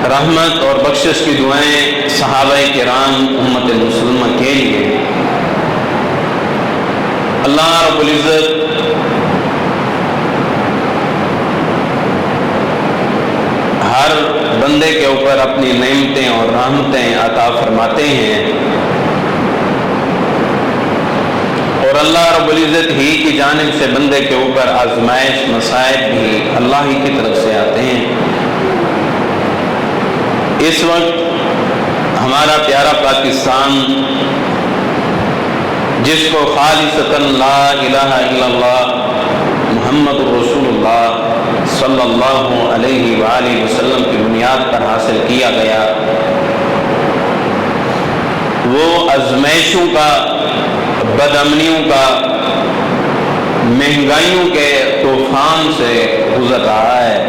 رحمت اور بخشش کی دعائیں صحابہ کرام امت مسلمہ کے لیے۔ اللہ رب العزت ہر بندے کے اوپر اپنی نعمتیں اور رحمتیں عطا فرماتے ہیں، اور اللہ رب العزت ہی کی جانب سے بندے کے اوپر آزمائش مصائب بھی اللہ ہی کی طرف سے آتے ہیں۔ اس وقت ہمارا پیارا پاکستان، جس کو خالصتاً لا الہ الا اللہ محمد رسول اللہ صلی اللہ علیہ وآلہ وسلم کی بنیاد پر حاصل کیا گیا، وہ آزمائشوں کا، بدامنیوں کا، مہنگائیوں کے طوفان سے گزر رہا ہے۔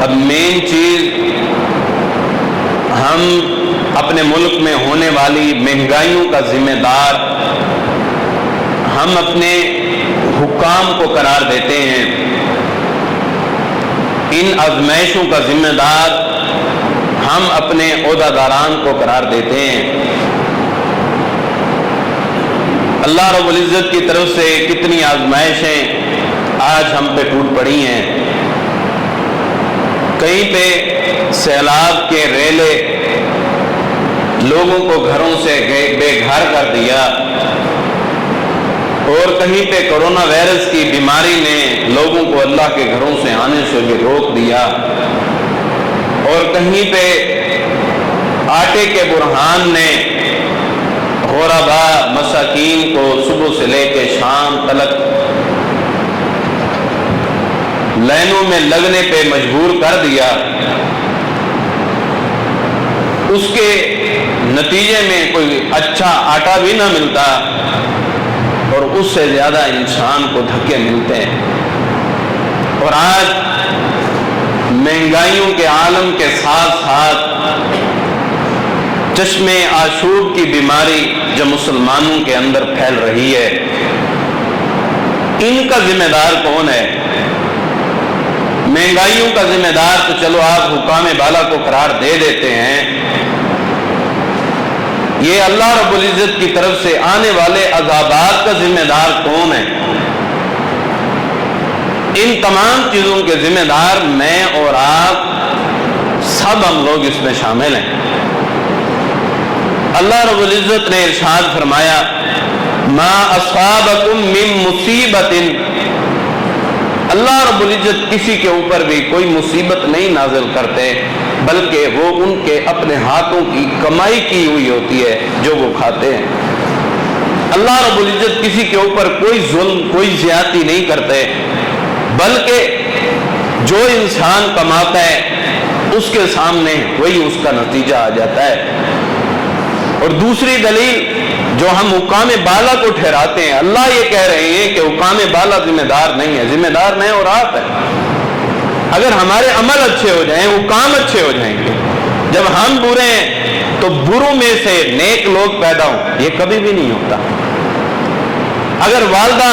اب مین چیز، ہم اپنے ملک میں ہونے والی مہنگائیوں کا ذمہ دار ہم اپنے حکام کو قرار دیتے ہیں، ان آزمائشوں کا ذمہ دار ہم اپنے عہدیداران کو قرار دیتے ہیں۔ اللہ رب العزت کی طرف سے کتنی آزمائشیں آج ہم پہ ٹوٹ پڑی ہیں۔ کہیں پہ سیلاب کے ریلے لوگوں کو گھروں سے بے گھر کر دیا، اور کہیں پہ کرونا وائرس کی بیماری نے لوگوں کو اللہ کے گھروں سے آنے سے بھی روک دیا، اور کہیں پہ آٹے کے بحران نے غرباء مساکین کو صبح سے لے کے شام تلک لائنوں میں لگنے پہ مجبور کر دیا۔ اس کے نتیجے میں کوئی اچھا آٹا بھی نہ ملتا، اور اس سے زیادہ انسان کو دھکے ملتے ہیں۔ اور آج مہنگائیوں کے عالم کے ساتھ ساتھ چشم آشوب کی بیماری جو مسلمانوں کے اندر پھیل رہی ہے، ان کا ذمہ دار کون ہے؟ مہنگائیوں کا ذمہ دار تو چلو آپ حکام بالا کو قرار دے دیتے ہیں، یہ اللہ رب العزت کی طرف سے آنے والے عذابات کا ذمہ دار کون ہے؟ ان تمام چیزوں کے ذمہ دار میں اور آپ سب ہم لوگ اس میں شامل ہیں۔ اللہ رب العزت نے ارشاد فرمایا، ما اصابکم من مصیبت، اللہ رب العزت کسی کے اوپر بھی کوئی مصیبت نہیں نازل کرتے، بلکہ وہ ان کے اپنے ہاتھوں کی کمائی کی ہوئی ہوتی ہے جو وہ کھاتے ہیں۔ اللہ رب العزت کسی کے اوپر کوئی ظلم، کوئی زیادتی نہیں کرتے، بلکہ جو انسان کماتا ہے اس کے سامنے وہی اس کا نتیجہ آ جاتا ہے۔ اور دوسری دلیل جو ہم حکام بالا کو ٹھہراتے ہیں، اللہ یہ کہہ رہے ہیں کہ حکام بالا ذمہ دار نہیں ہے، ذمہ دار میں اور آپ ہیں۔ اگر ہمارے عمل اچھے ہو جائیں، حکام اچھے ہو جائیں گے، جب ہم برے ہیں تو بروں میں سے نیک لوگ پیدا ہوں، یہ کبھی بھی نہیں ہوتا۔ اگر والدہ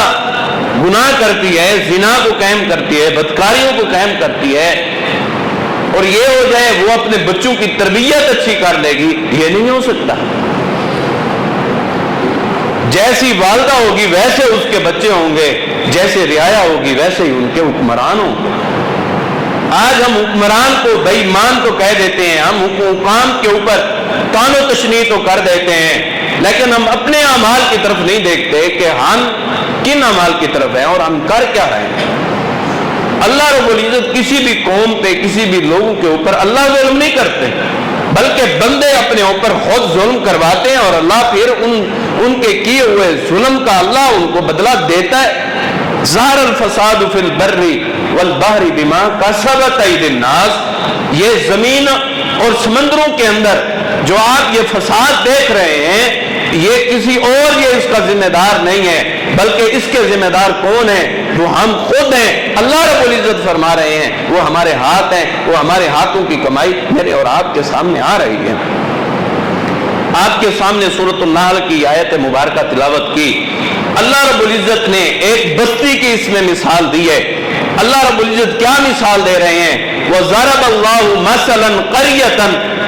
گناہ کرتی ہے، زنا کو قائم کرتی ہے، بدکاریوں کو قائم کرتی ہے، اور یہ ہو جائے وہ اپنے بچوں کی تربیت اچھی کر لے گی، یہ نہیں ہو سکتا۔ جیسی والدہ ہوگی ویسے اس کے بچے ہوں گے، جیسے رعایا ہوگی ویسے ہی ان کے حکمران ہوں گے۔ آج ہم حکمران کو بے ایمان تو کہہ دیتے ہیں، ہم حکام کے اوپر طعن و تشنیع تو کر دیتے ہیں، لیکن ہم اپنے اعمال کی طرف نہیں دیکھتے کہ ہم کن اعمال کی طرف ہیں اور ہم کر کیا رہے ہیں۔ اللہ رب العزت کسی بھی قوم پہ، کسی بھی لوگوں کے اوپر اللہ ظلم نہیں کرتے، بلکہ بندے اپنے اوپر خود ظلم کرواتے ہیں، اور اللہ پھر ان کے کیے ہوئے ظلم کا اللہ ان کو بدلہ دیتا ہے۔ ظہر الفساد فی البر والبحر بما کسبت ایدی الناس، یہ زمین اور سمندروں کے اندر جو آپ یہ فساد دیکھ رہے ہیں، یہ کسی اور یہ اس کا ذمہ دار نہیں ہے، بلکہ اس کے ذمہ دار کون ہیں؟ وہ ہم خود ہیں۔ اللہ رب العزت فرما رہے ہیں وہ ہمارے ہاتھ ہیں، وہ ہمارے ہاتھوں کی کمائی میرے اور آپ کے سامنے آ رہی ہے۔ آپ کے سامنے سورۃ النحل کی آیت مبارکہ تلاوت کی، اللہ رب العزت نے ایک بستی کی اس میں مثال دی ہے۔ اللہ رب العزت کیا مثال دے رہے ہیں؟ وَضَرَبَ اللَّهُ مَثَلًا قَرْيَةً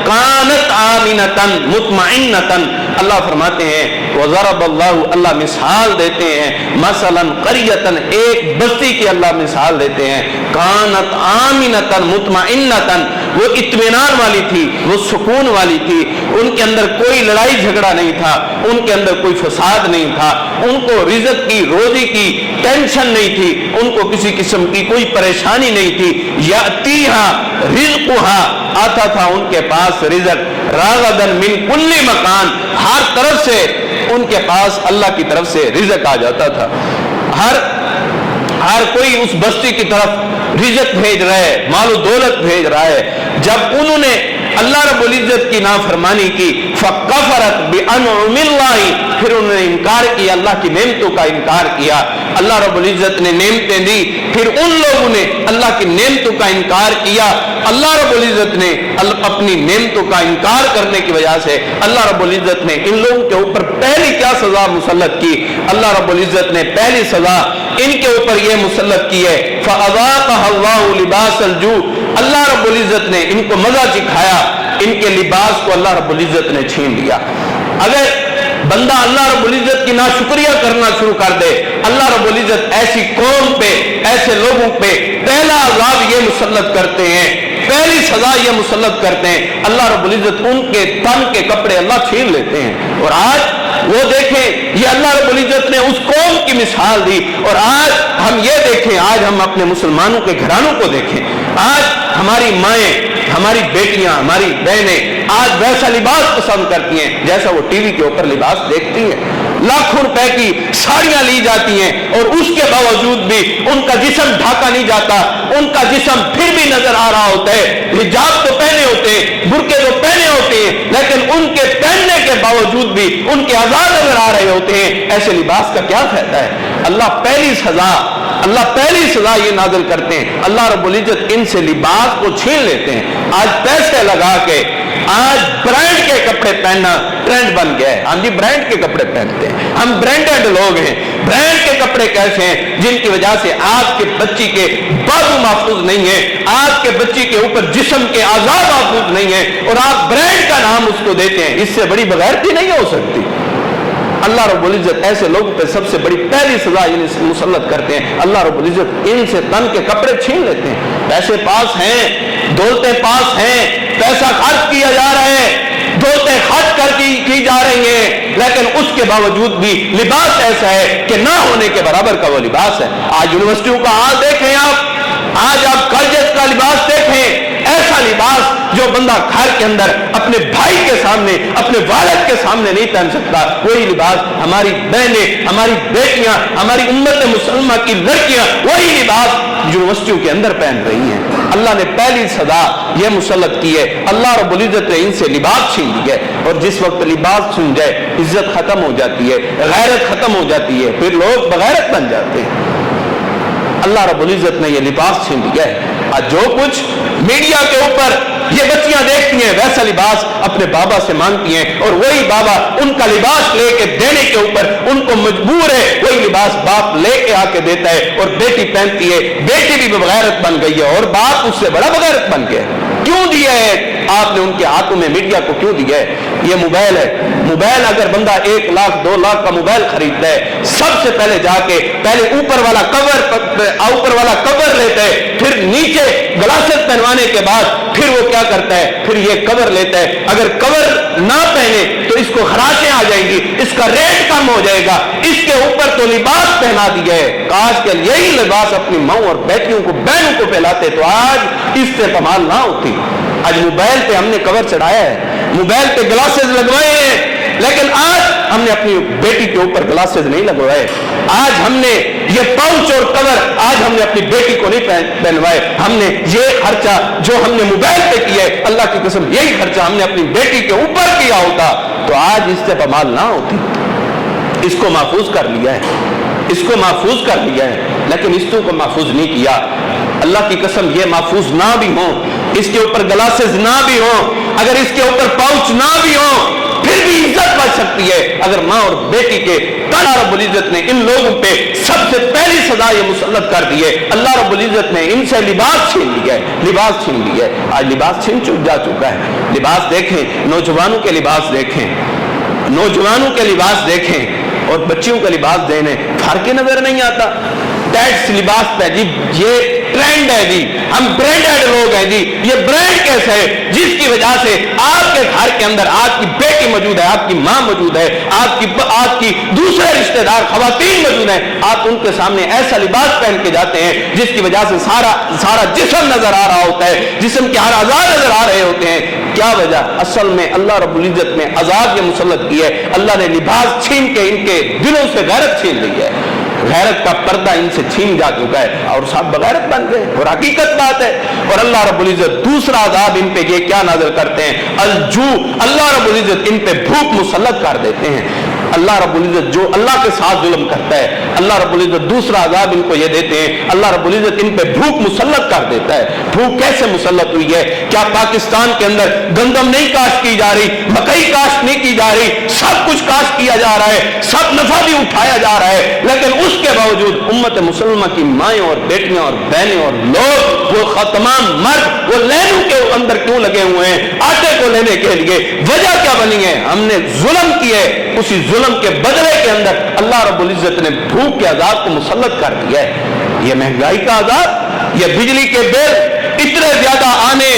كَانَتْ آمِنَةً مُطْمَئِنَّةً، اللہ فرماتے ہیں وَضَرَبَ اللَّهُ، اللہ مثال دیتے ہیں، مَثَلًا قَرْيَةً، ایک بستی کی اللہ مثال دیتے ہیں، كَانَتْ آمِنَةً مُطْمَئِنَّةً، وہ اطمینان والی تھی، وہ سکون والی تھی، ان کے اندر کوئی لڑائی جھگڑا نہیں تھا، ان کے اندر کوئی فساد نہیں تھا، ان کو رزق کی روزی کی ٹینشن نہیں تھی، ان کو کسی قسم کی کوئی پریشانی نہیں تھی، یاتیہا رزقہا، آتا تھا ان کے پاس رزق، راغدن من کل مکان، ہر طرف سے ان کے پاس اللہ کی طرف سے رزق آ جاتا تھا، ہر کوئی اس بستی کی طرف رزق بھیج رہا ہے، مال و دولت بھیج رہا ہے۔ جب انہوں نے اللہ رب العزت کی نافرمانی کی، فَكَفَرَتْ بِأَنْعُمِ اللَّهِ، پھر انہوں نے انکار کیا، اللہ کی نعمتوں کا انکار کیا، اللہ رب العزت نے نعمتیں دی، پھر ان لوگوں نے اللہ کی نعمتوں کا انکار کیا، اللہ رب العزت نے اپنی نعمتوں کا انکار کرنے کی وجہ سے اللہ رب العزت نے ان لوگوں کے اوپر پہلی کیا سزا مسلط کی؟ اللہ رب العزت نے پہلی سزا ان کے اوپر یہ مسلط کی ہے، فَأَذَاقَهَا اللَّهُ لِبَاسَ الْجُوعِ، اللہ رب العزت نے ان کو مزہ چکھایا، ان کے لباس کو اللہ رب العزت نے چھین لیا۔ اگر بندہ اللہ رب العزت کی ناشکریہ کرنا شروع کر دے، اللہ رب العزت ایسی قوم پہ، ایسے لوگوں پہ پہلا عذاب یہ مسلط کرتے ہیں، پہلی سزا یہ مسلط کرتے ہیں، اللہ رب العزت ان کے تن کے کپڑے اللہ چھین لیتے ہیں۔ اور آج وہ دیکھیں، یہ اللہ رب العزت نے اس قوم کی مثال دی، اور آج ہم یہ دیکھیں، آج ہم اپنے مسلمانوں کے گھرانوں کو دیکھیں، آج ہماری مائیں، ہماری بیٹیاں، ہماری بہنیں آج ویسا لباس پسند کرتی ہیں جیسا وہ ٹی وی کے اوپر لباس دیکھتی ہیں، لاکھوں روپے کی ساڑیاں لی جاتی ہیں، اور اس کے باوجود بھی ان کا جسم ڈھاکا نہیں جاتا، ان کا جسم پھر بھی نظر آ رہا ہوتا ہے، حجاب تو پہنے ہوتے ہیں، برقعے تو پہنے ہوتے ہیں، لیکن ان کے پہننے کے باوجود بھی ان کے اعضاء نظر آ رہے ہوتے ہیں، ایسے لباس کا کیا فائدہ ہے؟ اللہ پہلی سزا یہ نازل کرتے ہیں، اللہ رب العزت ان سے لباس کو چھین لیتے ہیں۔ آج پیسے لگا کے آج برانڈ کے کپڑے پہننا ٹرینڈ بن گیا ہے، ہم جی برانڈ کے کپڑے پہنتے ہیں، ہم برانڈڈ لوگ ہیں۔ برانڈ کے کپڑے کیسے ہیں؟ جن کی وجہ سے آپ کے بچی کے بازو محفوظ نہیں ہے، آپ کے بچی کے اوپر جسم کے اعضاء محفوظ نہیں ہے، اور آپ برانڈ کا نام اس کو دیتے ہیں، اس سے بڑی بغیرتی نہیں ہو سکتی۔ اللہ رب العزت ایسے لوگوں پہ سب سے بڑی پہلی سزا مسلط کرتے ہیں، اللہ رب العزت ان سے تن کے کپڑے چھین لیتے ہیں۔ پیسے پاس ہیں، دولتیں پاس ہیں، پیسہ خرچ کیا جا رہا ہے، دولتیں خرچ کر کی جا رہی ہیں، لیکن اس کے باوجود بھی لباس ایسا ہے کہ نہ ہونے کے برابر کا وہ لباس ہے۔ آج یونیورسٹیوں کا حال دیکھیں، آج آپ کالجز کا لباس دیکھیں، ایسا لباس جو بندہ گھر کے اندر اپنے بھائی کے سامنے، اپنے والد کے سامنے نہیں پہن سکتا، وہی لباس ہماری بہنیں، ہماری بیٹیاں، ہماری امت مسلمہ کی لڑکیاں وہی لباس یونیورسٹیوں کے اندر پہن رہی ہیں۔ اللہ نے پہلی سزا یہ مسلط کی ہے، اللہ رب العزت نے ان سے لباس چھین لی ہے، اور جس وقت لباس چھن جائے عزت ختم ہو جاتی ہے، غیرت ختم ہو جاتی ہے، پھر لوگ بغیرت بن جاتے ہیں۔ اللہ رب العزت نے یہ لباس چھین لیا ہے۔ آج جو کچھ میڈیا کے اوپر یہ بچیاں دیکھتی ہیں ویسا لباس اپنے بابا سے مانگتی ہیں، اور وہی بابا ان کا لباس لے کے دینے کے اوپر ان کو مجبور ہے، وہی لباس باپ لے کے آ کے دیتا ہے، اور بیٹی پہنتی ہے، بیٹی بھی بغیرت بن گئی ہے، اور باپ اس سے بڑا بغیرت بن گیا ہے۔ کیوں دیا ہے آپ نے ان کے ہاتھوں میں میڈیا کو؟ کیوں دیا ہے؟ یہ موبائل ہے، موبائل اگر بندہ 1 لاکھ 2 لاکھ کا موبائل خریدتا ہے، سب سے پہلے جا کے پہلے اوپر والا کور لیتا ہے، پھر نیچے گلاسز پہنوانے کے بعد پھر وہ کیا کرتا ہے، پھر یہ کور لیتا ہے۔ اگر کور نہ پہنے تو اس کو خراشیں آ جائیں گی، اس کا ریٹ کم ہو جائے گا، اس کے اوپر تو لباس پہنا دیا ہے۔ کاش کہ یہی لباس اپنی ماں اور بیٹیوں کو، بہنوں کو پہلاتے تو آج اس سے کمال نہ ہوتی۔ آج موبائل پہ ہم نے کور چڑھایا ہے، موبائل پہ گلاسز لگوائے ہیں، لیکن آج ہم نے اپنی بیٹی کے اوپر گلاسز نہیں لگوائے۔ آج ہم نے یہ پاؤچ اور کور آج ہم نے اپنی بیٹی کو نہیں پہنوائے۔ ہم نے یہ خرچہ جو ہم نے موبائل پہ کیا ہے، اللہ کی قسم یہی خرچہ ہم نے اپنی بیٹی کے اوپر کیا ہوتا تو آج اس سے کمال نہ ہوتی۔ اس کو محفوظ کر لیا ہے، اس کو محفوظ کر لیا ہے، لیکن اس کو محفوظ نہیں کیا۔ اللہ کی قسم یہ محفوظ نہ بھی ہوں، اس کے اوپر گلاسز نہ بھی ہوں، اگر اس کے اوپر پاؤچ نہ بھی ہوں، پھر بھی عزت بچ سکتی ہے اگر ماں اور بیٹی کے اللہ رب العزت نے ان لوگوں پہ سب سے پہلی سزا یہ مسلط کر دی ہے. اللہ رب العزت نے ان سے لباس چھین لیا ہے, لباس چھین لیا ہے. آج لباس چھین جا چکا ہے. لباس دیکھیں, نوجوانوں کے لباس دیکھیں, نوجوانوں کے لباس دیکھیں اور بچیوں کا لباس دینے فرق نظر نہیں آتا. ٹیکس لباس پہ جی یہ ٹرینڈ ہے جی, ہم برانڈڈ لوگ ہیں جی. یہ برانڈ کیسا ہے جس کی وجہ سے آپ کے گھر کے اندر آپ کی بیٹی موجود ہے, آپ کی ماں موجود ہے, آپ کی دوسرے رشتہ دار خواتین موجود ہیں, آپ ان کے سامنے ایسا لباس پہن کے جاتے ہیں جس کی وجہ سے سارا جسم نظر آ رہا ہوتا ہے, جسم کے ہر اعضاء نظر آ رہے ہوتے ہیں. کیا وجہ؟ اصل میں اللہ رب العزت نے عذاب یہ مسلط کی ہے. اللہ نے لباس چھین کے ان کے دلوں سے غیرت چھین لی ہے. غیرت کا پردہ ان سے چھین جا چکا ہے اور سب بغیرت بن گئے, اور حقیقت بات ہے. اور اللہ رب العزت دوسرا عذاب ان پہ یہ کیا نازل کرتے ہیں؟ الجوع. اللہ رب العزت ان پہ بھوک مسلط کر دیتے ہیں. اللہ رب العزت جو اللہ کے ساتھ ظلم کرتا ہے, اللہ رب العزت دوسرا عذاب ان کو یہ دیتے ہیں, اللہ رب العزت ان پہ بھوک مسلط کر دیتا ہے. بھوک کیسے مسلط ہوئی ہے؟ کیا پاکستان کے اندر گندم نہیں کاشت کی جا رہی, مکئی کاشت نہیں کی جا رہی, سب کچھ کاشت کیا جا رہا ہے, سب نفع بھی اٹھایا جا رہا ہے, لیکن اس کے باوجود امت مسلمہ کی مائیں اور بیٹیاں اور بہنیں اور لوگ وہ تمام مرد وہ لینوں کے اندر کیوں لگے ہوئے ہیں آٹے کو لینے کے لیے؟ وجہ کیا بنی ہے؟ ہم نے ظلم کیا ہے. اسی ظلم کے بدلے کے اندر اللہ رب العزت نے بھوک کے عذاب کو مسلط کر دیا ہے. یہ مہنگائی کا عذاب, یہ بجلی کے بل اتنے زیادہ آنے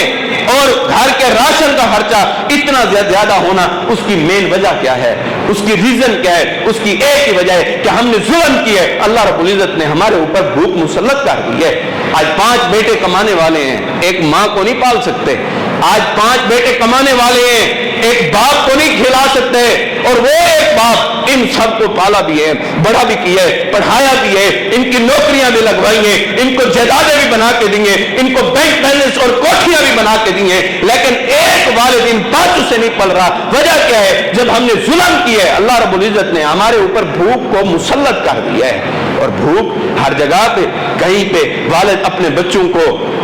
اور گھر کے راشن کا خرچہ اتنا زیادہ ہونا, اس کی مین وجہ کیا ہے؟ اس کی ریزن کیا ہے؟ اس کی ایک ہی وجہ ہے کہ ہم نے ظلم کیا ہے. اللہ رب العزت نے ہمارے اوپر بھوک مسلط کر دی ہے. آج 5 بیٹے کمانے والے ہیں, ایک ماں کو نہیں پال سکتے. آج 5 بیٹے کمانے والے ہیں, ایک باپ کو نہیں کھلا سکتے, اور وہ ایک باپ ان سب کو پالا بھی ہے, بڑا بھی کیا ہے, پڑھایا بھی ہے, ان کی نوکریاں بھی لگوائی ہیں, ان کو جائیدادیں بھی بنا کے دی ہیں, ان کو بینک بیلنس اور کوٹھیاں بھی بنا کے دی ہیں, لیکن ایک والد ان 5 سے نہیں پل رہا. وجہ کیا ہے؟ جب ہم نے ظلم کیا ہے اللہ رب العزت نے ہمارے اوپر بھوک کو مسلط کر دیا ہے. اور بھوک ہر جگہ پہ, کہیں پہ والد اپنے بچوں کو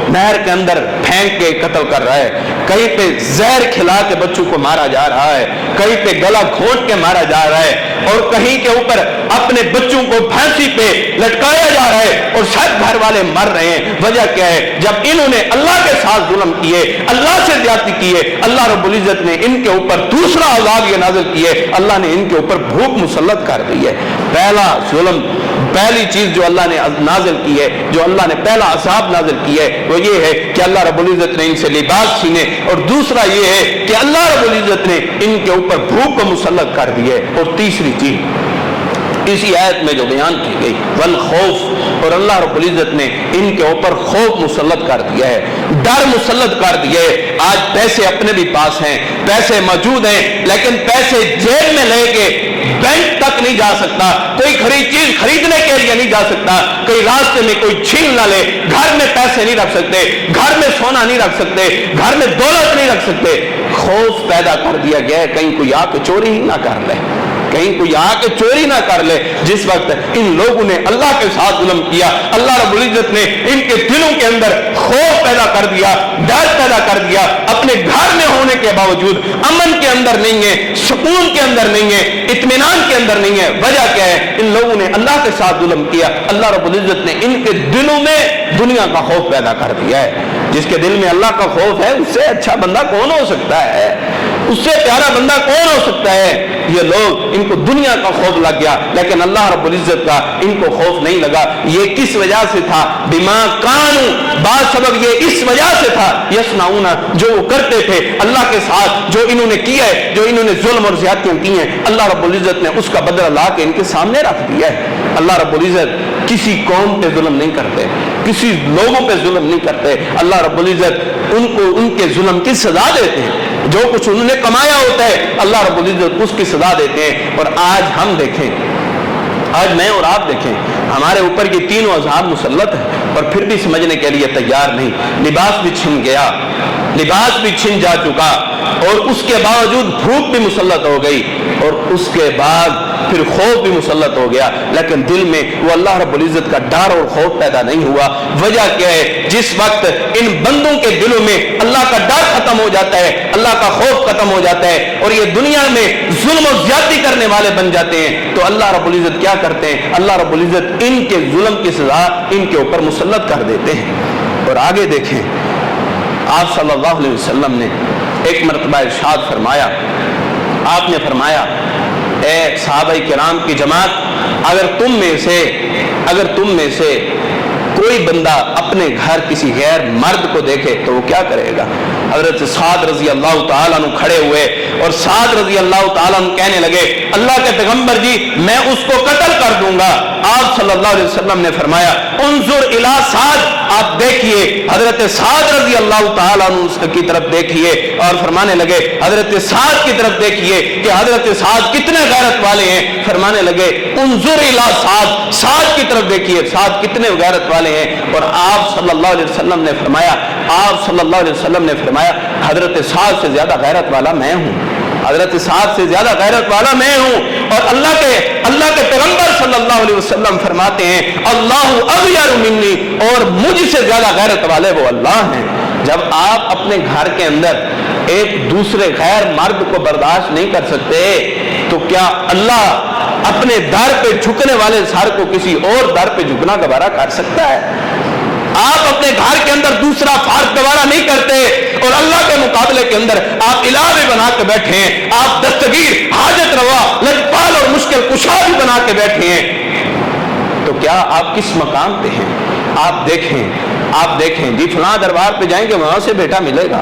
نہر کے اندر پھینک کے قتل کر رہا ہے, کہیں پہ زہر کھلا کے بچوں کو مارا جا رہا ہے, کہیں پہ گلا گھونٹ کے مارا جا رہا ہے, اور کہیں کے اوپر اپنے بچوں کو پھانسی پہ لٹکایا جا رہا ہے, اور سب گھر والے مر رہے ہیں. وجہ کیا ہے؟ جب انہوں نے اللہ کے ساتھ ظلم کیے, اللہ سے زیادتی کیے, اللہ رب العزت نے ان کے اوپر دوسرا عذاب یہ نازل کیے, اللہ نے ان کے اوپر بھوک مسلط کر دی ہے. پہلا ظلم, پہلی چیز جو اللہ نے نازل کی ہے, جو اللہ نے پہلا عذاب نازل کیا ہے, وہ یہ ہے کہ اللہ رب العزت نے ان سے لباس چھینے, اور دوسرا یہ ہے کہ اللہ رب العزت نے ان کے اوپر بھوک کو مسلط کر دی ہے. اور تیسری چیز اسی آیت میں جو بیان کی گئی والخوف, اور اللہ رب العزت نے ان کے اوپر خوف مسلط کر دیا ہے, ڈر مسلط کر دیا ہے. آج پیسے اپنے بھی پاس ہیں, پیسے موجود ہیں, لیکن پیسے جیب میں لے کے بینک تک نہیں جا سکتا, کوئی چیز خریدنے کے لیے نہیں جا سکتا, کئی راستے میں کوئی چھین نہ لے, گھر میں پیسے نہیں رکھ سکتے, گھر میں سونا نہیں رکھ سکتے, گھر میں دولت نہیں رکھ سکتے. خوف پیدا کر دیا گیا ہے کہیں کوئی آ کے چوری ہی نہ کر لے, کہیں کوئی آ کے چوری نہ کر لے. جس وقت ان لوگوں نے اللہ کے ساتھ ظلم کیا, اللہ رب العزت نے ان کے دلوں کے اندر خوف پیدا کر دیا, ڈر پیدا کر دیا. اپنے گھر میں ہونے کے باوجود امن کے اندر نہیں ہے, سکون کے اندر نہیں ہے, اطمینان کے اندر نہیں ہے. وجہ کیا ہے؟ ان لوگوں نے اللہ کے ساتھ ظلم کیا. اللہ رب العزت نے ان کے دلوں میں دنیا کا خوف پیدا کر دیا ہے. جس کے دل میں اللہ کا خوف ہے, اس سے اچھا بندہ کون ہو سکتا ہے, اس سے پیارا بندہ کون ہو سکتا ہے؟ یہ لوگ, ان کو دنیا کا خوف لگ گیا, لیکن اللہ رب العزت کا ان کو خوف نہیں لگا. یہ کس وجہ سے تھا؟ بما کانوا, بعض سبب یہ اس وجہ سے تھا یصنعون, جو وہ کرتے تھے اللہ کے ساتھ, جو انہوں نے کیا ہے, جو انہوں نے ظلم اور زیادتیاں کی ہیں, اللہ رب العزت نے اس کا بدلہ لا کے ان کے سامنے رکھ دیا ہے. اللہ رب العزت کسی قوم پہ ظلم نہیں کرتے, کسی لوگوں پہ ظلم نہیں کرتے. اللہ رب العزت ان کو ان کے ظلم کی سزا دیتے ہیں. جو کچھ انہوں نے کمایا ہوتا ہے اللہ رب العزت اس کی سزا دیتے ہیں. اور آج ہم دیکھیں, آج میں اور آپ دیکھیں, ہمارے اوپر یہ تینوں عذاب مسلط ہیں اور پھر بھی سمجھنے کے لیے تیار نہیں. لباس بھی چھن گیا, لباس بھی چھن جا چکا, اور اس کے باوجود بھوک بھی مسلط ہو گئی. اور اس کے بعد پھر خوف بھی مسلط ہو گیا، لیکن دل میں وہ اللہ رب العزت کا ڈر اور خوف پیدا نہیں ہوا۔ وجہ کیا ہے؟ جس وقت ان بندوں کے دلوں میں اللہ کا ڈر ختم ہو جاتا ہے، اللہ کا خوف ختم ہو جاتا ہے، اور یہ دنیا میں ظلم و زیادتی کرنے والے بن جاتے ہیں، تو اللہ رب العزت کیا کرتے ہیں؟ اللہ رب العزت ان کے ظلم کی سزا ان کے اوپر مسلط کر دیتے ہیں۔ اور آگے دیکھیں، آپ صلی اللہ علیہ وسلم نے ایک مرتبہ ارشاد فرمایا، آپ نے فرمایا اے صحابہ کرام کی جماعت، اگر تم میں سے کوئی بندہ اپنے گھر کسی غیر مرد کو دیکھے تو وہ کیا کرے گا؟ حضرت سعد رضی اللہ تعالیٰ عنہ کھڑے ہوئے اور سعد رضی اللہ تعالیٰ عنہ کہنے لگے اللہ کے پیغمبر جی میں اس کو قتل کر دوں گا۔ آپ صلی اللہ علیہ وسلم نے فرمایا انظر الی سعد، آپ دیکھیے حضرت سعد رضی اللہ تعالیٰ عنہ کی طرف دیکھیے، اور فرمانے لگے حضرت سعد کی طرف دیکھیے کہ حضرت سعد کتنے غیرت والے ہیں۔ فرمانے لگے انظر الی سعد، سعد کی طرف دیکھیے سعد کتنے غیرت والے ہیں۔ اور آپ صلی اللہ علیہ وسلم نے فرمایا حضرت سعد سے زیادہ غیرت والا میں ہوں، حضرت سعد سے زیادہ غیرت والا میں ہوں۔ اور اللہ کے پیغمبر صلی اللہ علیہ وسلم فرماتے ہیں اللہ اغیر منی، اور مجھ سے زیادہ غیرت والے وہ اللہ ہیں۔ جب آپ اپنے گھر کے اندر ایک دوسرے غیر مرد کو برداشت نہیں کر سکتے تو کیا اللہ اپنے در پہ جھکنے والے سر کو کسی اور در پہ جھکنا گوارا کر سکتا ہے؟ آپ اپنے گھر کے اندر دوسرا فرد گوارا نہیں کرتے اور اللہ کے مقابلے کے اندر آپ الہ بنا کے بیٹھے ہیں، آپ دستگیر، حاجت روا، لجپال اور مشکل کشا بھی بنا کے بیٹھے ہیں، تو کیا آپ کس مقام پہ ہیں؟ آپ دیکھیں جی فلاں دربار پہ جائیں گے وہاں سے بیٹا ملے گا،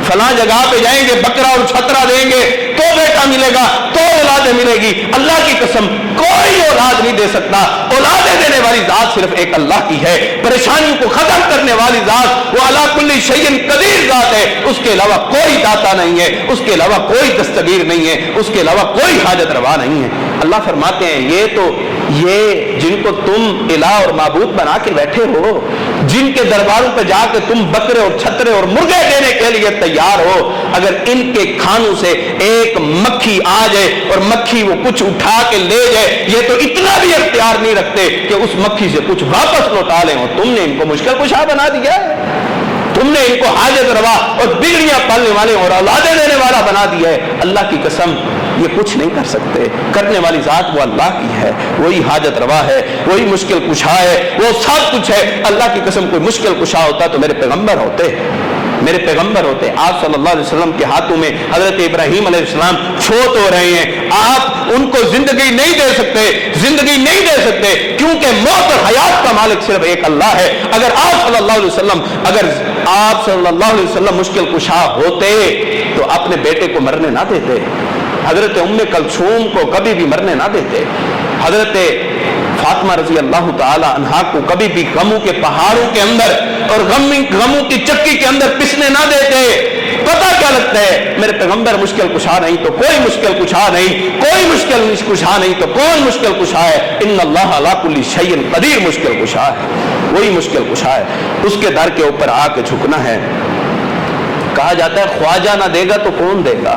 فلاں جگہ پہ جائیں گے بکرا اور چھترا دیں گے تو بیٹا ملے گا، تو اولادیں ملے گی۔ اللہ کی قسم کوئی اولاد نہیں دے سکتا، اولادیں دینے والی ذات صرف ایک اللہ کی ہے، پریشانیوں کو ختم کرنے والی ذات وہ علی کل شیء قدیر ذات ہے، اس کے علاوہ کوئی داتا نہیں ہے، اس کے علاوہ کوئی دستگیر نہیں ہے، اس کے علاوہ کوئی حاجت روا نہیں ہے۔ اللہ فرماتے ہیں یہ جن کو تم الہ اور معبود بنا کے بیٹھے ہو، جن کے درباروں پہ جا کے تم بکرے اور چھترے اور مرغے دینے کے لیے تیار ہو، اگر ان کے کھانوں سے ایک مکھی آ جائے اور مکھی وہ کچھ اٹھا کے لے جائے، یہ تو اتنا بھی اختیار نہیں رکھتے کہ اس مکھی سے کچھ واپس لوٹا لیں، اور تم نے ان کو مشکل کشا بنا دیا ہے، تم نے ان کو حاجت روا اور بگڑیاں پالنے والے اور اولادیں دینے والا بنا دیا ہے۔ اللہ کی قسم یہ کچھ نہیں کر سکتے، کرنے والی ذات وہ اللہ کی ہے، وہی حاجت روا ہے، وہی مشکل کشا ہے، وہ سب کچھ ہے۔ اللہ کی قسم کوئی مشکل کشا ہوتا تو میرے پیغمبر ہوتے۔ آپ صلی اللہ علیہ وسلم کے ہاتھوں میں حضرت ابراہیم علیہ السلام فوت ہو رہے ہیں، آپ ان کو زندگی نہیں دے سکتے کیونکہ موت اور حیات کا مالک صرف ایک اللہ ہے۔ اگر آپ صلی اللہ علیہ وسلم مشکل کشا ہوتے تو اپنے بیٹے کو مرنے نہ دیتے، حضرت ام کلثوم کو کبھی بھی مرنے نہ دیتے، حضرت فاطمہ رضی اللہ تعالی عنہا کو کبھی بھی غموں کے پہاڑوں کے اندر اور غموں کی چکی کے اندر پسنے نہ دیتے۔ پتہ کیا لگتا ہے میرے پیغمبر مشکل کشا نہیں تو کوئی مشکل کشا نہیں، کوئی مشکل کشا نہیں تو کون مشکل کشا ہے؟ ان اللہ علی کل شیء قدیر، مشکل کشا ہے، وہی مشکل کشا ہے، اس کے در کے اوپر آ کے جھکنا ہے۔ کہا جاتا ہے خواجہ نہ دے گا تو کون دے گا،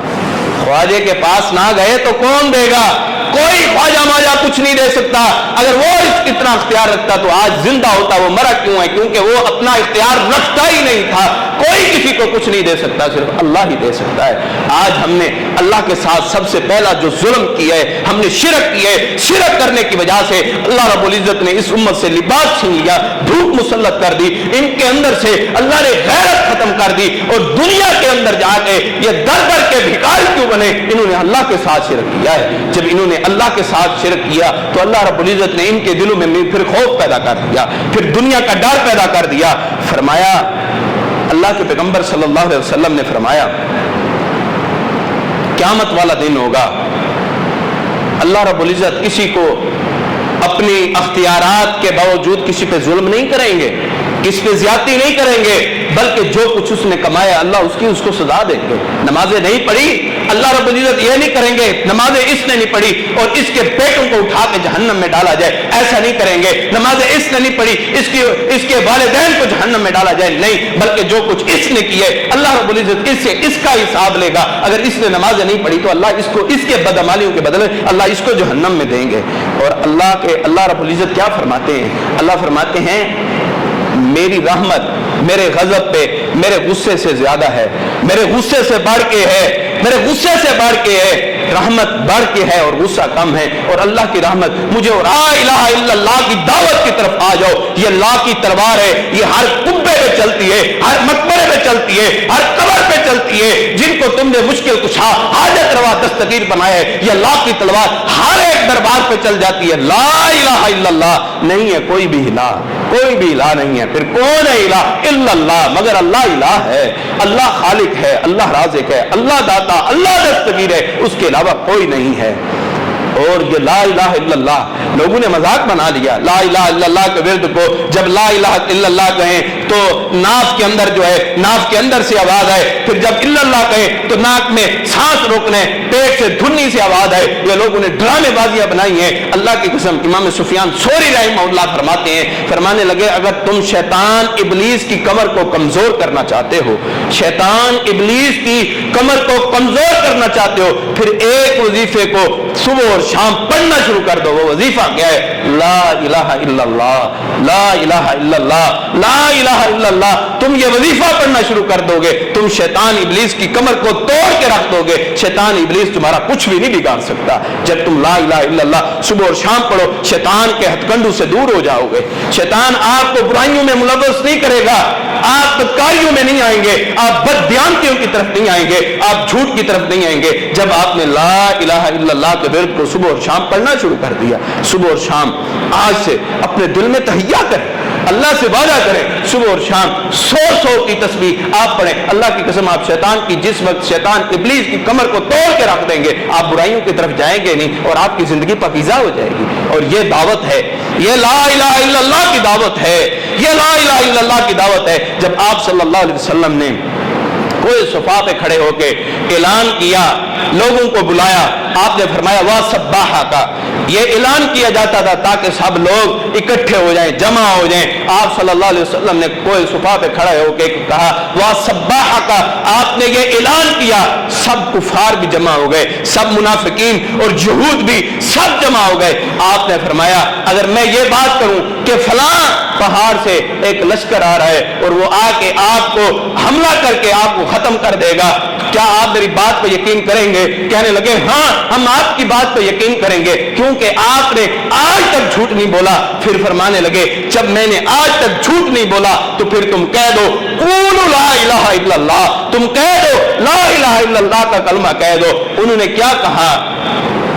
خواجے کے پاس نہ گئے تو کون دے گا؟ کوئی خواجہ ماجہ کچھ نہیں دے سکتا۔ اگر وہ اتنا اختیار رکھتا تو آج زندہ ہوتا، وہ مرا کیوں ہے؟ کیونکہ وہ اپنا اختیار رکھتا ہی نہیں تھا۔ کوئی کسی کو کچھ نہیں دے سکتا، صرف اللہ ہی دے سکتا ہے۔ آج ہم نے اللہ کے ساتھ سب سے پہلا جو ظلم کیا ہے، ہم نے شرک کیا ہے، شرک کرنے کی وجہ سے اللہ رب العزت نے اس امت سے لباس چھین لیا، دھوپ مسلط کر دی، ان کے اندر سے اللہ نے غیرت ختم کر دی، اور دنیا کے اندر جا کے یہ در در کے بھکاری کیوں بنے؟ انہوں نے اللہ کے ساتھ شرک کیا ہے۔ جب انہوں نے اللہ کے ساتھ شرک کیا تو اللہ رب العزت نے ان کے دلوں میں پھر خوف پیدا کر دیا، پھر دنیا کا ڈر پیدا کر دیا۔ فرمایا اللہ کے پیغمبر صلی اللہ علیہ وسلم نے فرمایا قیامت والا دن ہوگا، اللہ رب العزت کسی کو اپنی اختیارات کے باوجود کسی پہ ظلم نہیں کریں گے، किस पे ज्यादती नहीं करेंगे, बल्कि जो कुछ उसने कमाया अल्लाह उसको सजा देंगे। नमाजें नहीं पढ़ी, अल्लाह रब्बुल इज्जत ये नहीं करेंगे नमाजें इसने नहीं पढ़ी और इसके पेटों को उठा के जहन्नम में डाला जाए, ऐसा नहीं करेंगे। नमाजें इसने नहीं पढ़ी, इसके वालिदैन को जहन्नम में डाला जाए, नहीं, बल्कि जो कुछ इसने किए अल्लाह रब्बुल इज्जत इससे इसका हिसाब लेगा। अगर इसने नमाजें नहीं पढ़ी तो अल्लाह इसके बदअमालियों के बदले अल्लाह इसको जहन्नम में देंगे। और अल्लाह रब्बुल इज्जत क्या फरमाते हैं? अल्लाह फरमाते हैं मेरी रहमत मेरे गजब पे मेरे गुस्से से ज्यादा है, मेरे गुस्से से बढ़ के है, मेरे गुस्से से बढ़ के है, रहमत बढ़ के है और गुस्सा कम है। और अल्लाह की रहमत मुझे और ला इलाहा इल्लल्लाह की दावत की तरफ आ जाओ, ये अल्लाह की तलवार है, ये हर कुब्बे पे चलती है, हर मकबरे पे चलती है, हर कब्र पे चलती है। जिनको तुमने मुश्किल कुशा हाजत रवा दस्तगीर बनाया है, ये अल्लाह की तलवार हर एक दरबार पे चल जाती है। ला इलाहा इल्लल्लाह नहीं है कोई भी इलाह, कोई भी इलाह नहीं है। फिर कौन है इलाह? इल्लल्लाह, मगर अल्लाह इलाह है, अल्लाह खालिक है, अल्लाह राज़िक है, अल्लाह दाता, अल्लाह दस्तगीर है, उसके अलावा कोई नहीं है। और ये ला इलाहा इल्लल्लाह लोगों ने मजाक बना लिया। ला इलाहा इल्लल्लाह के विरुद्ध को जब ला इलाहा इल्लल्लाह कहें तो नाक के अंदर जो है, नाक के अंदर से आवाज आए, फिर जब इल्लल्लाह कहें तो नाक में सांस रोकने, पेट से धुन्नी से आवाज आए। ये लोगों ने ड्रामेबाजियां बनाई हैं। अल्लाह की कसम, इमाम सुफियान सौरी रहमहुल्लाह फरमाते हैं, फरमाने लगे अगर तुम शैतान इब्लीस की कमर को कमजोर करना चाहते हो, शैतान इब्लीस की कमर को कमजोर करना चाहते हो, फिर एक वजीफे को सुबह और शाम पढ़ना शुरू कर दो। वो वजीफा क्या है? ला इलाहा इल्लल्लाह, ला इलाहा इल्लल्लाह, ला इलाहा इल्लल्लाह। तुम ये वजीफा पढ़ना शुरू कर दोगे, तुम शैतान इब्लीस की कमर को तोड़ के रख दोगे। शैतान इब्लीस तुम्हारा कुछ भी नहीं बिगाड़ सकता। जब तुम ला इलाहा इल्लल्लाह सुबह और शाम पढ़ो, शैतान के हथकंडू से दूर हो जाओगे। शैतान आपको बुराइयों में मुलव्वस नहीं करेगा, आप बदकारियों में नहीं आएंगे, आप बददियानतियों की तरफ नहीं आएंगे, आप झूठ की तरफ नहीं आएंगे। जब आपने ला इलाहा इल्लल्लाह के विरुद्ध को सुबह और शाम पढ़ना शुरू कर दिया, सुबह और शाम आज से अपने दिल में तहिया करें, अल्लाह से वादा करें, सुबह और शाम 100 की तस्बीह आप पढ़ें। अल्लाह की कसम, आप शैतान की जिस वक्त शैतान इब्लीस की कमर को तोड़ के रख देंगे, आप बुराइयों की तरफ जाएंगे नहीं और आपकी जिंदगी पाकीज़ा हो जाएगी। और ये दावत है, ये ला इलाहा इल्लल्लाह की दावत है, ये ला इलाहा इल्लल्लाह की दावत है। जब आप सल्लल्लाहु अलैहि वसल्लम ने कोई सफा पे खड़े होके ऐलान किया, लोगों को बुलाया, आपने फरमाया वाह सब्बाहा का, ये ऐलान किया जाता था ताकि सब लोग इकट्ठे हो जाएं, जमा हो जाएं। आप सल्लल्लाहु अलैहि वसल्लम ने कोई सफा पे खड़े होके कहा वाह सब्बाहा का, आपने ये ऐलान किया, सब कुफार भी जमा हो गए, सब मुनाफिकीन और यहूद भी सब जमा हो गए। आपने फरमाया अगर मैं ये बात करूं कि फलां पहाड़ से एक लश्कर आ रहा है और वो आके आपको हमला करके आपको खत्म कर देगा, क्या आप मेरी बात पर यकीन करेंगे? कहने लगे हाँ, हम आपकी बात पर यकीन करेंगे, क्योंकि आपने आज तक झूठ नहीं बोला। फिर फरमाने लगे जब मैंने आज तक झूठ नहीं बोला तो फिर तुम कह दो कूलू ला इलाहा इल्लल्लाह, तुम कह दो ला इलाहा इल्लल्लाह का कलमा कह दो। उन्होंने क्या कहा?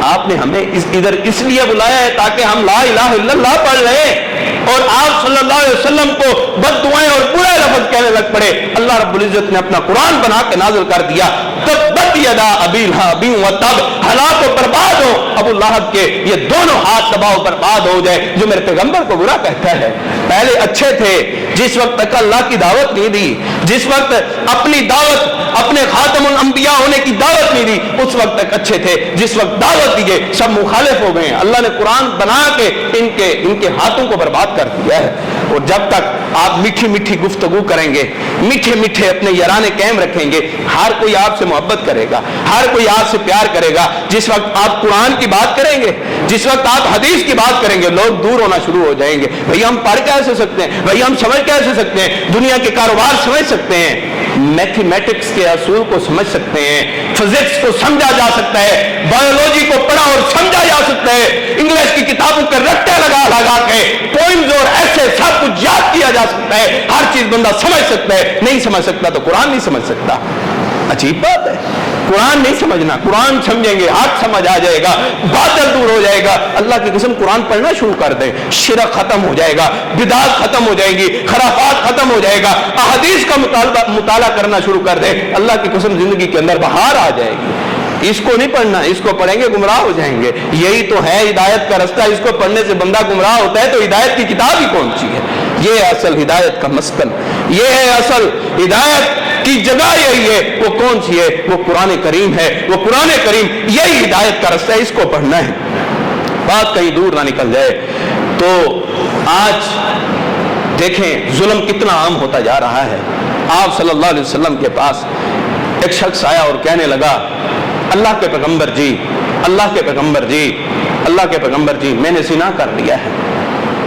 आपने हमें इधर इसलिए बुलाया है ताकि हम ला इलाहा इल्लल्लाह पढ़ लें, और आप सल्लल्लाहु अलैहि वसल्लम को बद्दुआएं और बुरे लफ्ज कहने लग पड़े। अल्लाह रब्बुल इज्जत ने अपना कुरान बना के नाज़िल कर दिया, तब्बत यदा अबी लहब व तब, हलाक और बर्बाद हो अबू लहब के ये दोनों हाथ तबाह बर्बाद हो जाए जो मेरे पैगंबर को बुरा कहता है। पहले अच्छे थे, जिस वक्त तक अल्लाह की दावत नहीं दी, जिस वक्त अपनी दावत अपने खातमुल अंबिया होने की दावत नहीं दी, उस वक्त तक अच्छे थे। जिस वक्त दावत दी गई सब मुखालिफ हो गए। अल्लाह ने कुरान बना के इनके हाथों को बर्बाद कर दिया है। और जब तक आप मीठी मीठी गुफ्तगू करेंगे, मीठे मीठे अपने याराने कायम रखेंगे, हर कोई आपसे मोहब्बत करेगा, हर कोई आपसे प्यार करेगा। जिस वक्त आप कुरान की बात करेंगे, जिस वक्त आप हदीस की बात करेंगे, लोग दूर होना शुरू हो जाएंगे। भैया हम पढ़ कैसे सकते हैं, भैया हम समझ कैसे सकते हैं, दुनिया के कारोबार समझ सकते हैं, मैथमेटिक्स के असूल को समझ सकते हैं, फिजिक्स को समझा जा सकता है, बायोलॉजी को पढ़ा और समझा जा सकता है, इंग्लिश की किताबों के रट्टे लगा लगा के पोइम्स और ऐसे सब कुछ याद किया जा सकता है। हर चीज बंदा समझ सकता है। नहीं समझ सकता तो कुरान नहीं समझ सकता। अजीब बात है, कुरान नहीं समझना, कुरान समझेंगे हक समझ आ जाएगा, बादल दूर हो जाएगा। अल्लाह की कसम कुरान पढ़ना शुरू कर दे, शिरक खत्म हो जाएगा, बिदात खत्म हो जाएगी, खराफात खत्म हो जाएगा, अहदीस का मुताला करना शुरू कर दे, अल्लाह की कसम जिंदगी के अंदर बहार आ जाएगी। इसको नहीं पढ़ना, इसको पढ़ेंगे गुमराह हो जाएंगे। यही तो है हिदायत का रास्ता, इसको पढ़ने से बंदा गुमराह होता है, तो हिदायत की किताब ही कौन सी है? ये है असल हिदायत का मस्कन, ये है असल हिदायत की जगह यही है। वो कौन सी है? वो कुरान करीम है। वो कुरान करीम यही हिदायत का रास्ता है, इसको पढ़ना है, बात कहीं दूर ना निकल जाए। तो आज देखें जुल्म कितना आम होता जा रहा है। आप सल्लल्लाहु अलैहि वसल्लम के पास एक शख्स आया और कहने लगा, अल्लाह के पैगंबर जी, अल्लाह के पैगंबर जी, अल्लाह के पैगंबर जी, मैंने ज़िना कर लिया है,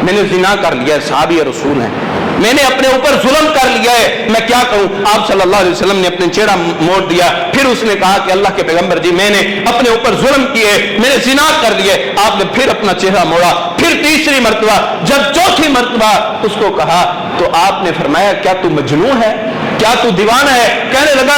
मैंने ज़िना कर लिया है, सहाबी रसूल हैं, मैंने अपने ऊपर जुल्म कर लिया है, मैं क्या करूं? आप सल्लल्लाहु अलैहि वसल्लम ने अपने चेहरा मोड़ दिया, फिर उसने कहा कि अल्लाह के पैगंबर जी, मैंने अपने ऊपर जुल्म किए, मैंने ज़िना कर लिए। आपने फिर अपना चेहरा मोड़ा, फिर तीसरी मर्तबा, जब चौथी मर्तबा उसको कहा तो आपने फरमाया, क्या तू मजनून है, क्या तू दीवाना है? कहने लगा,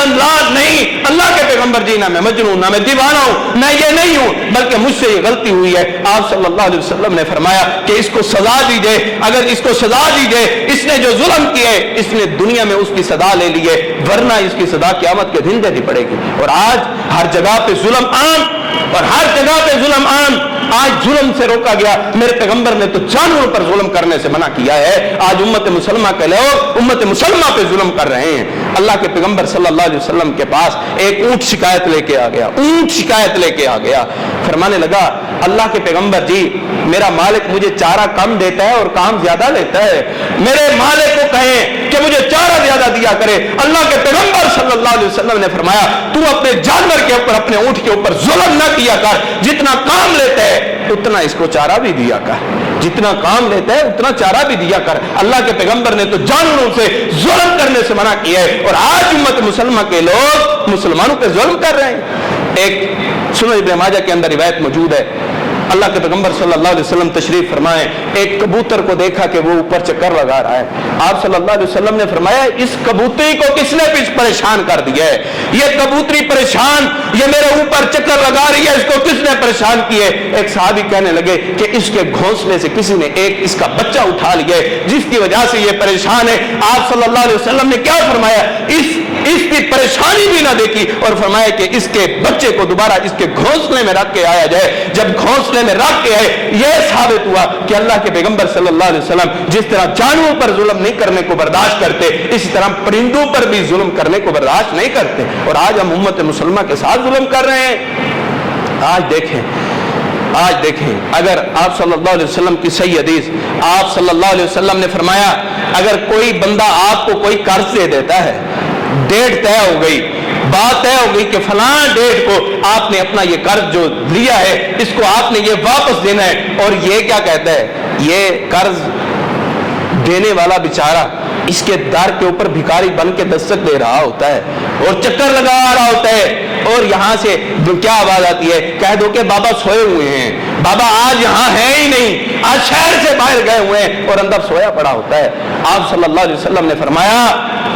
नहीं अल्लाह के पैगंबर जी, ना मैं मजनून, ना मैं दीवाना हूं, मैं ये नहीं हूं, बल्कि मुझसे ये गलती हुई है। आप सल्लल्लाहु अलैहि वसल्लम ने फरमाया कि इसको सजा दीजिए, अगर इसको सजा दीजिए, इसने जो जुल्म किए इसने दुनिया में उसकी सजा ले ली है, वरना इसकी सजा क़यामत के दिन देनी पड़ेगी। और आज हर जगह पे जुल्म आम, और हर जगह पे जुल्म आम। आज जुल्म से रोका गया, मेरे पैगंबर ने तो जानवरों पर जुल्म करने से मना किया है। आज उम्मत मुसलमा के लोग उम्मत मुसलमा पे जुल्म कर रहे हैं। अल्लाह के पैगंबर सल्लल्लाहु अलैहि वसल्लम के पास एक ऊंट शिकायत लेके आ गया, ऊंट शिकायत लेके आ गया, फरमाने लगा, अल्लाह के पैगंबर जी, मेरा मालिक मुझे चारा कम देता है और काम ज्यादा लेता है, मेरे मालिक को कहें कि मुझे चारा ज्यादा दिया करे। अल्लाह के पैगंबर सल्लल्लाहु अलैहि वसल्लम ने फरमाया, तू अपने जानवर के ऊपर, अपने ऊंट के ऊपर जुल्म ना किया कर, जितना काम लेता है उतना इसको चारा भी दिया कर, जितना काम लेता है उतना चारा भी दिया कर। अल्लाह के पैगंबर ने तो जानवरों से जुल्म करने से मना किया है, और आज उम्मत मुसलमान के लोग मुसलमानों पे जुल्म कर रहे हैं। एक सुनन इब्न माजा के अंदर रिवायत मौजूद है, अल्लाह के पैगंबर सल्लल्लाहु अलैहि वसल्लम तशरीफ फरमाए, एक कबूतर को देखा कि वो ऊपर चक्कर लगा रहा है। आप सल्लल्लाहु अलैहि वसल्लम ने फरमाया, इस कबूतरी को किसने परेशान कर दिया है? ये कबूतरी परेशान, ये मेरे ऊपर चक्कर लगा रही है, इसको किसने परेशान किया है? एक सहाबी कहने लगे कि इसके घोंसले से किसी ने एक इसका बच्चा उठा लिया है, जिसकी वजह से ये परेशान है। आप सल्लल्लाहु अलैहि वसल्लम ने क्या फरमाया? इसकी परेशानी भी ना देखी, और फरमाया कि इसके बच्चे को दोबारा इसके घोंसले में रख के आया जाए। जब घोंसले में रख के आए, यह साबित हुआ कि अल्लाह के पैगंबर सल्लल्लाहु अलैहि वसल्लम जिस तरह जानवरों पर जुल्म नहीं करने को बर्दाश्त करते, इसी तरह परिंदों पर भी जुल्म करने को बर्दाश्त नहीं करते। और आज हम उम्मत मुसलमान के साथ जुल्म कर रहे हैं। आज देखें, अगर आप सल्लल्लाहु अलैहि वसल्लम की सही हदीस, आप सल्लल्लाहु अलैहि वसल्लम ने फरमाया, अगर कोई बंदा आपको कोई कर्ज दे देता है, डेट तय हो गई, बात तय हो गई कि फलां डेट को आपने अपना ये कर्ज जो लिया है, इसको आपने ये वापस देना है, और ये क्या कहता है, ये कर्ज देने वाला बेचारा इसके दर के ऊपर भिखारी बन के दस्तक दे रहा होता है और चक्कर लगा रहा होता है, और यहां से क्या आवाज आती है, कह दो कि बाबा सोए हुए हैं, बाबा आज यहां है ही नहीं, आज शहर से बाहर गए हुए हैं, और अंदर सोया पड़ा होता है। आप सल्लल्लाहु अलैहि वसल्लम ने फरमाया,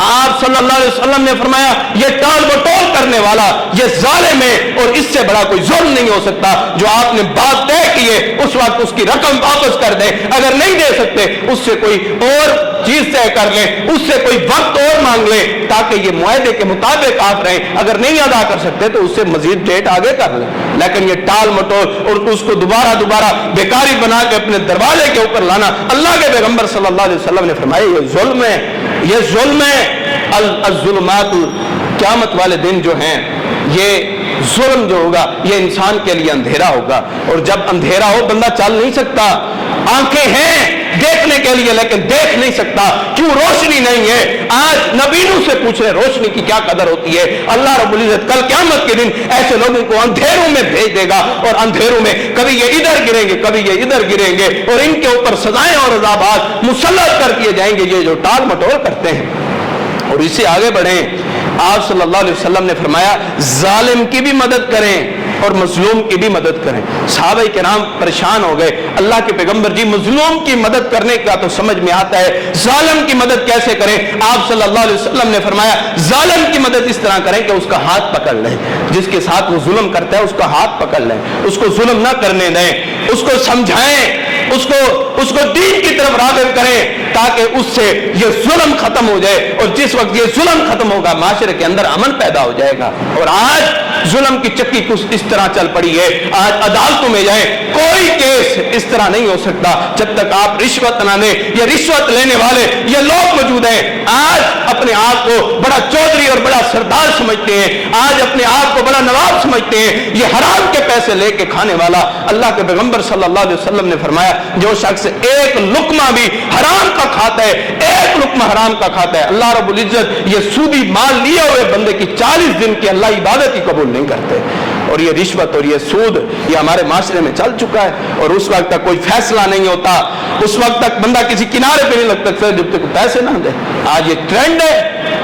आप सल्लल्लाहु अलैहि वसल्लम ने फरमाया, ये टाल बटोल करने वाला, ये जालिम है, और इससे बड़ा कोई जुल्म नहीं हो सकता। जो आपने बात तय की है उस वक्त उसकी रकम वापस कर दे, अगर नहीं दे सकते उससे कोई और चीज तय कर ले, उससे कोई वक्त और मांग ले, ताकि ये मुआहदे के मुताबिक आप रहें। अगर नहीं अदा कर सकते तो उससे मजीद डेट आगे कर ले, लेकिन ये टाल मटोल और उसको दोबारा बेकारी बना के अपने दरवाजे के ऊपर लाना, अल्लाह के पैगंबर सल्लल्लाहु अलैहि वसल्लम ने फरमाया, ये जुल्म है, ये जुल्म है। अल-जुल्मात, क़यामत वाले दिन जो हैं, ये जुल्म जो होगा ये इंसान के लिए अंधेरा होगा, और जब अंधेरा हो बंदा चल नहीं सकता, आंखें हैं देखने के लिए लेकिन देख नहीं सकता, क्यों? रोशनी नहीं है। आज नबीनों से पूछ रहे रोशनी की क्या कदर होती है। अल्लाह रब्बुल इज्जत कल क़यामत के दिन ऐसे लोगों को अंधेरों में भेज देगा, और अंधेरों में कभी ये इधर गिरेंगे, कभी ये इधर गिरेंगे, और इनके ऊपर सजाएं और अज़ाबात मुसल्लत कर दिए जाएंगे, ये जो टाल मटोल करते हैं। और इससे आगे बढ़ें, आप सल्लल्लाहु अलैहि वसल्लम ने फरमाया, जालिम की भी मदद करें और मजलूम की भी मदद करें। सहाबा किराम परेशान हो गए, अल्लाह के पैगंबर जी, मजलूम की मदद करने का तो समझ में आता है, जालिम की मदद कैसे करें? आप सल्लल्लाहु अलैहि वसल्लम ने फरमाया, जालिम की मदद इस तरह करें कि उसका हाथ पकड़ लें, जिसके साथ वो जुल्म करता है उसका हाथ पकड़ लें, उसको जुल्म ना करने दें, उसको समझाएं, उसको दीन की तरफ राग़िब करें, ताकि उससे ये जुल्म खत्म हो जाए, और जिस वक्त ये जुल्म खत्म होगा माशरे के अंदर अमन पैदा हो जाएगा। और आज जुल्म की चक्की कुछ इस तरह चल पड़ी है। आज अदालतों में जाए, कोई केस इस तरह नहीं हो सकता जब तक आप रिश्वत ना दें। ये रिश्वत लेने वाले ये लोग मौजूद हैं, आज अपने आप को बड़ा चौधरी और बड़ा सरदार समझते हैं, आज अपने आप को बड़ा नवाब समझते हैं। ये हराम के पैसे लेके खाने वाला, अल्लाह के पैगंबर सल्लल्लाहु अलैहि वसल्लम ने फरमाया, जो शख्स एक लुकमा भी हराम का खाता है, एक लुकमा हराम का खाता है, अल्लाह रब्बुल इज्जत ये सूदी माल लिए हुए बंदे की 40 दिन की अल्लाह इबादत ही कबूल नहीं करते। और ये रिश्वत और ये सूद ये हमारे माशरे में चल चुका है, और उस वक्त तक कोई फैसला नहीं होता, उस वक्त तक बंदा किसी किनारे पे नहीं लगता जब तक पैसे ना दे। आज ये ट्रेंड है,